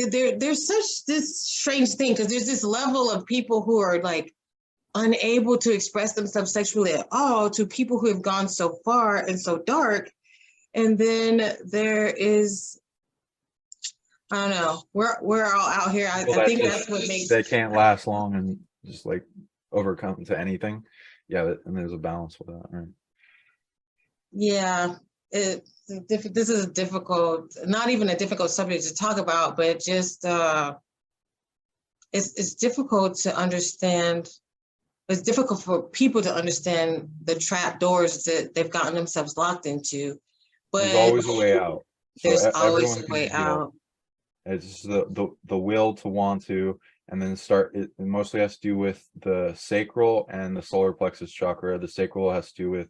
there's such this strange thing, because there's this level of people who are like unable to express themselves sexually at all, to people who have gone so far and so dark. And then there is, I don't know, we're all out here. I think that's what makes, they can't last long and just like overcome to anything. Yeah, and there's a balance with that, right? yeah, this is a difficult, not even a difficult subject to talk about, but just it's difficult to understand. It's difficult for people to understand the trap doors that they've gotten themselves locked into. But there's always a way out. So there's always everyone a can way heal. out. It's the will to want to, and then start. It mostly has to do with the sacral and the solar plexus chakra. The sacral has to do with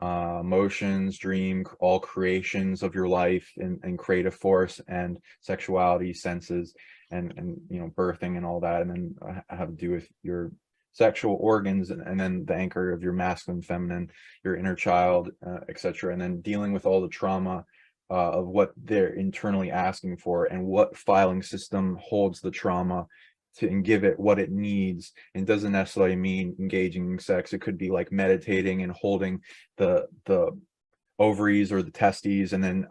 emotions, dream, all creations of your life, and creative force, and sexuality, senses, and you know, birthing and all that, and then have to do with your sexual organs, and then the anchor of your masculine, feminine, your inner child, etc. And then dealing with all the trauma of what they're internally asking for, and what filing system holds the trauma to, and give it what it needs. And doesn't necessarily mean engaging in sex. It could be like meditating and holding the ovaries or the testes, and then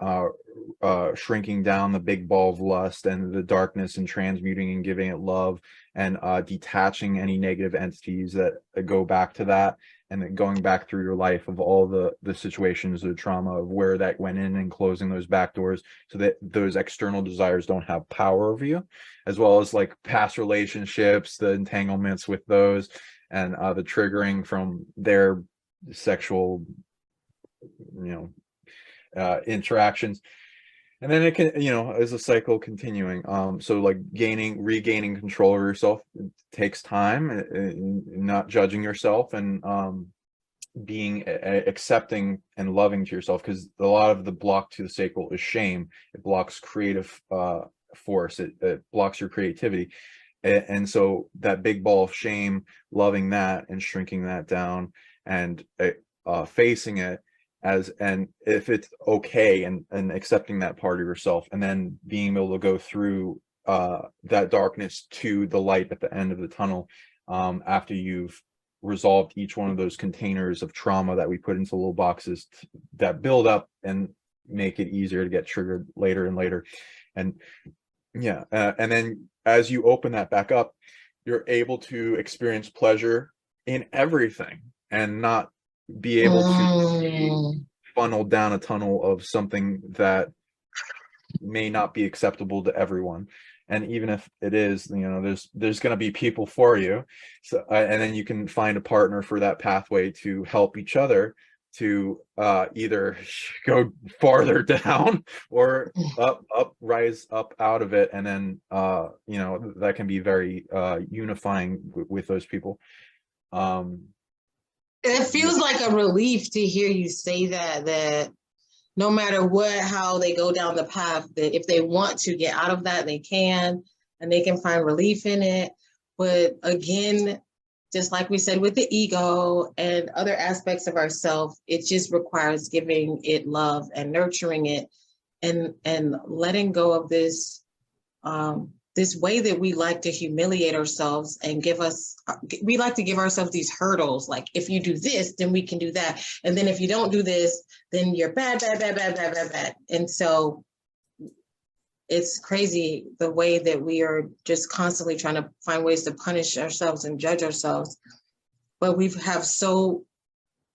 shrinking down the big ball of lust and the darkness, and transmuting and giving it love, and detaching any negative entities that go back to that, and then going back through your life of all the situations of trauma of where that went in, and closing those back doors so that those external desires don't have power over you, as well as like past relationships, the entanglements with those, and the triggering from their sexual, you know, interactions. And then it can, you know, as a cycle continuing. So like regaining control of yourself, it takes time, and not judging yourself, and being accepting and loving to yourself, because a lot of the block to the sacral is shame. It blocks creative force. It blocks your creativity. And so that big ball of shame, loving that and shrinking that down, and facing it as, and if it's okay, and accepting that part of yourself, and then being able to go through that darkness to the light at the end of the tunnel, after you've resolved each one of those containers of trauma that we put into little boxes that build up and make it easier to get triggered later and later. And yeah, and then as you open that back up, you're able to experience pleasure in everything, and not be able to be funneled down a tunnel of something that may not be acceptable to everyone. And even if it is, you know, there's going to be people for you. So and then you can find a partner for that pathway to help each other to either go farther down, or rise up out of it. And then you know, that can be very unifying with those people. It feels like a relief to hear you say that no matter how they go down the path, that if they want to get out of that, they can, and they can find relief in it. But again, just like we said with the ego and other aspects of ourselves, it just requires giving it love and nurturing it, and letting go of this this way that we like to humiliate ourselves and we like to give ourselves these hurdles. Like, if you do this, then we can do that. And then if you don't do this, then you're bad, bad, bad, bad, bad, bad, bad. And so it's crazy the way that we are just constantly trying to find ways to punish ourselves and judge ourselves. But we have so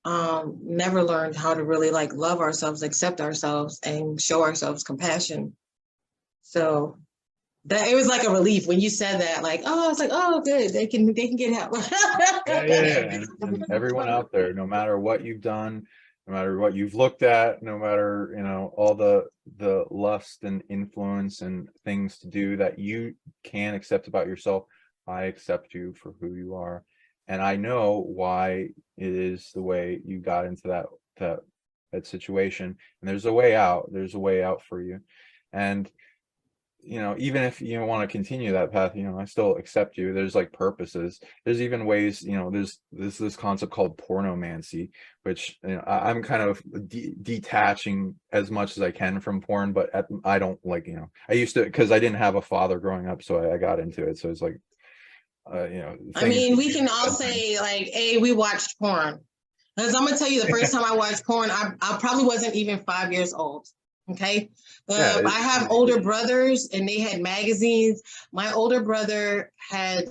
never learned how to really like love ourselves, accept ourselves, and show ourselves compassion. So that it was like a relief when you said that. Like, oh, I was like, oh, good, they can get help. Yeah. And everyone out there, no matter what you've done, no matter what you've looked at, no matter, you know, all the lust and influence and things to do that you can accept about yourself, I accept you for who you are, and I know why it is the way you got into that situation. And there's a way out. There's a way out for you. And you know, even if you want to continue that path, you know, I still accept you. There's like purposes. There's even ways, you know, there's this concept called pornomancy, which, you know, I'm kind of detaching as much as I can from porn, but I don't like, you know, I used to, because I didn't have a father growing up, so I got into it. So it's like, you know, I mean, we can all say like, hey, we watched porn. Because I'm gonna tell you, the first time I watched porn, I probably wasn't even 5 years old. Okay. Yeah, I have older brothers and they had magazines. My older brother had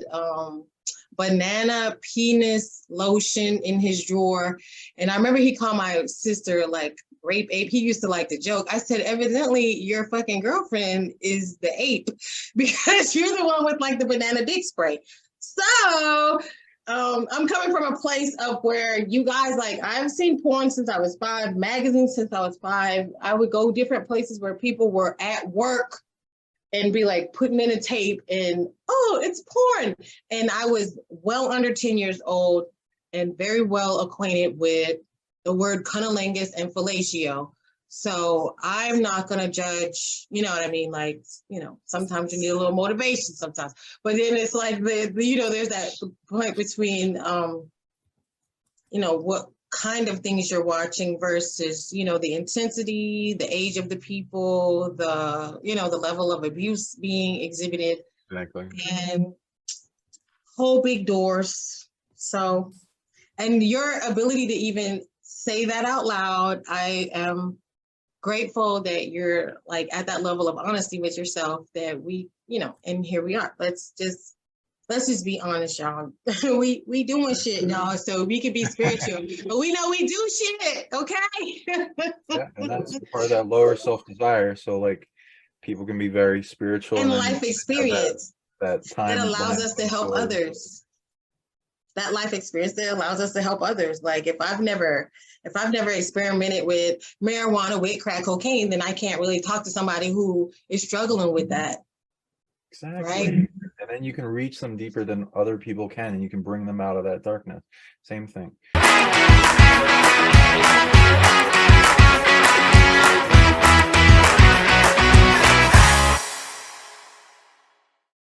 banana penis lotion in his drawer. And I remember he called my sister like rape ape. He used to like to joke. I said, evidently your fucking girlfriend is the ape because you're the one with like the banana dick spray. So I'm coming from a place of where you guys, like, I've seen porn since I was 5, magazines since I was 5. I would go different places where people were at work and be like putting in a tape and, oh, it's porn. And I was well under 10 years old and very well acquainted with the word cunnilingus and fellatio. So I'm not going to judge, you know what I mean? Like, you know, sometimes you need a little motivation sometimes, but then it's like, you know, there's that point between, you know, what kind of things you're watching versus, you know, the intensity, the age of the people, the, you know, the level of abuse being exhibited. exactly. And whole big doors. So, and your ability to even say that out loud, I am grateful that you're like at that level of honesty with yourself that we, you know, and here we are. Let's just be honest, y'all. we doing shit, y'all. So we can be spiritual, but we know we do shit, okay? Yeah, and that's part of that lower self-desire. So like people can be very spiritual And then life experience that time that allows us to help so, others. That life experience that allows us to help others. Like if I've never experimented with marijuana, with crack cocaine, then I can't really talk to somebody who is struggling with that. exactly. Right. And then you can reach them deeper than other people can, and you can bring them out of that darkness. Same thing.